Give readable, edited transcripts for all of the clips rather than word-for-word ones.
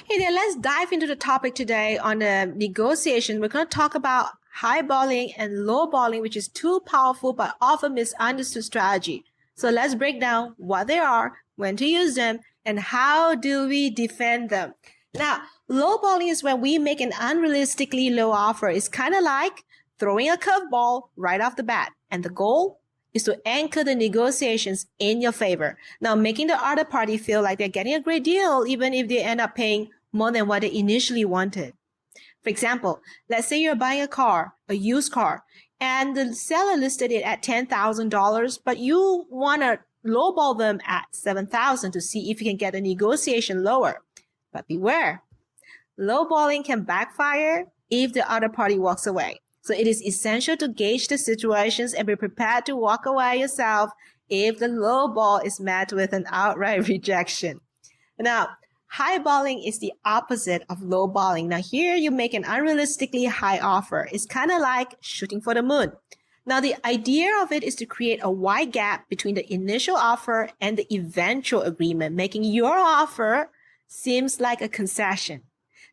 Hey there, let's dive into the topic today on the negotiation. We're going to talk about highballing and lowballing, which is two powerful but often misunderstood strategy. So let's break down what they are, when to use them, and how do we defend them. Now, lowballing is when we make an unrealistically low offer. It's kind of like throwing a curveball right off the bat. And the goal is to anchor the negotiations in your favor. Now, making the other party feel like they're getting a great deal, even if they end up paying more than what they initially wanted. For example, let's say you're buying a car, a used car, and the seller listed it at $10,000, but you want to lowball them at $7,000 to see if you can get a negotiation lower. But beware, lowballing can backfire if the other party walks away. So it is essential to gauge the situations and be prepared to walk away yourself if the lowball is met with an outright rejection. Now, highballing is the opposite of lowballing. Now, here you make an unrealistically high offer. It's kind of like shooting for the moon. Now, the idea of it is to create a wide gap between the initial offer and the eventual agreement, making your offer seems like a concession.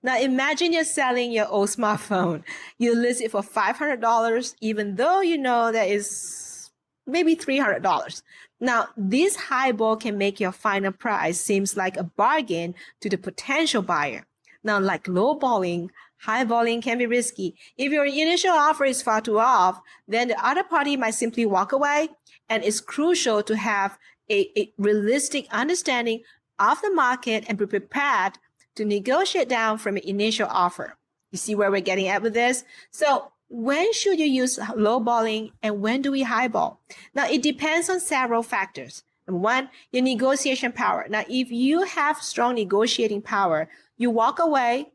Now, imagine you're selling your old smartphone. You list it for $500, even though you know that is maybe $300. Now, this highball can make your final price seems like a bargain to the potential buyer. Now, like lowballing, highballing can be risky. If your initial offer is far too off, then the other party might simply walk away, and it's crucial to have a realistic understanding of the market and be prepared to negotiate down from an initial offer. You see where we're getting at with this? So when should you use lowballing and when do we highball? Now, it depends on several factors. Number one, your negotiation power. Now, if you have strong negotiating power, you walk away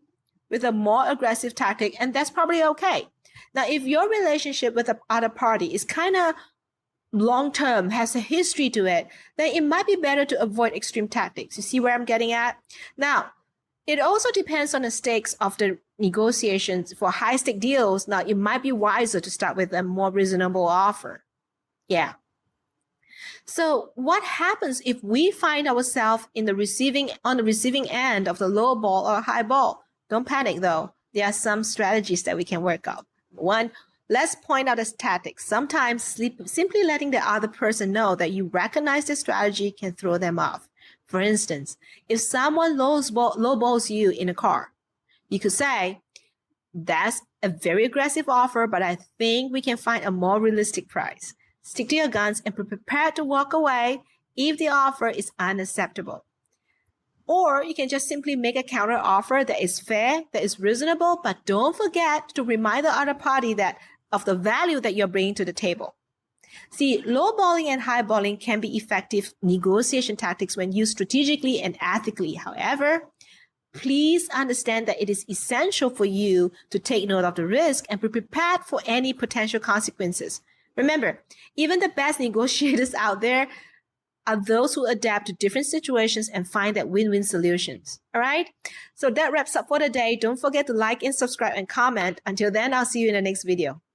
with a more aggressive tactic, and that's probably okay. Now, if your relationship with the other party is kind of long-term, has a history to it, then it might be better to avoid extreme tactics. You see where I'm getting at? Now, it also depends on the stakes of the negotiations. For high-stake deals, now it might be wiser to start with a more reasonable offer. Yeah. So what happens if we find ourselves on the receiving end of the low ball or high ball? Don't panic though. There are some strategies that we can work out. One, let's point out the tactics. Sometimes simply letting the other person know that you recognize the strategy can throw them off. For instance, if someone lowballs you in a car, you could say, that's a very aggressive offer, but I think we can find a more realistic price. Stick to your guns and be prepared to walk away if the offer is unacceptable. Or you can just simply make a counter offer that is fair, that is reasonable, but don't forget to remind the other party that of the value that you're bringing to the table. See, lowballing and highballing can be effective negotiation tactics when used strategically and ethically. However, please understand that it is essential for you to take note of the risk and be prepared for any potential consequences. Remember, even the best negotiators out there are those who adapt to different situations and find that win-win solutions. All right? So that wraps up for the day. Don't forget to like and subscribe and comment. Until then, I'll see you in the next video.